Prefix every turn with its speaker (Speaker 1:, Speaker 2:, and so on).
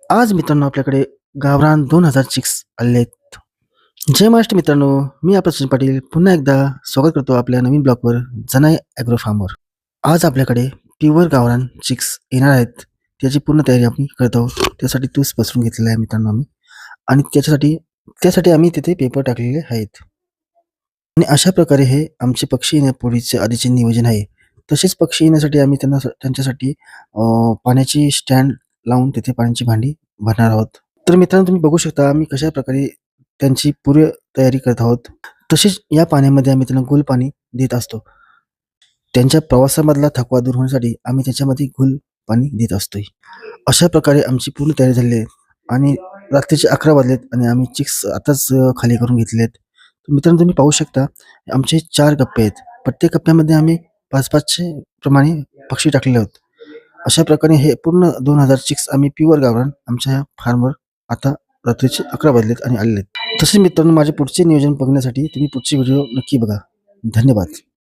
Speaker 1: आज मित्रांनो आपल्याकडे गावरान 2000 चिक्स आलेले आहेत. जय महाराष्ट्र मित्रांनो, मी आपला सचिन पाटील पुन्हा एकदा स्वागत करतो आपल्या नवीन ब्लॉगवर जनाई ॲग्रो फार्मवर. आज आपल्याकडे प्युअर गावरान चिक्स येणार आहेत. त्याची पूर्ण तयारी आम्ही करत आहोत. त्यासाठी तूस पसरून घेतलेला आहे मित्रांनो आम्ही आणि त्यासाठी आम्ही तिथे पेपर टाकलेले आहेत. आणि अशा प्रकारे हे आमचे पक्षी येण्यापूर्वीचे आधीचे नियोजन आहे. तसेच पक्षी येण्यासाठी आम्ही त्यांच्यासाठी पाण्याची स्टँड लावून तिथे पाण्याची भांडी भरणार आहोत. तर मित्रांनो तुम्ही बघू शकता आम्ही कशाप्रकारे त्यांची पूर्व तयारी करत आहोत. तसेच या पाण्यामध्ये आम्ही त्यांना गुल पाणी देत असतो. त्यांच्या प्रवासामधला थकवा दूर होण्यासाठी आम्ही त्याच्यामध्ये गुल पाणी देत असतोय. अशा प्रकारे आमची पूर्ण तयारी झालेली आहे आणि रात्रीचे 11 वाजलेत आणि आम्ही चिक्स आताच खाली करून घेतले आहेत. तर मित्रांनो तुम्ही पाहू शकता आमचे 4 कप्पे आहेत. प्रत्येक कप्प्यामध्ये आम्ही 5-5चे प्रमाणे पक्षी टाकलेले आहोत. अशा प्रकारे हे पूर्ण 2000 चिक्स आम्ही प्युअर गावरान आमच्या ह्या फार्मवर आता रात्रीचे 11 वाजलेत आणि आलेले आहेत. तसेच मित्रांनो माझे पुढचे नियोजन बघण्यासाठी तुम्ही पुढचे व्हिडिओ नक्की बघा. धन्यवाद.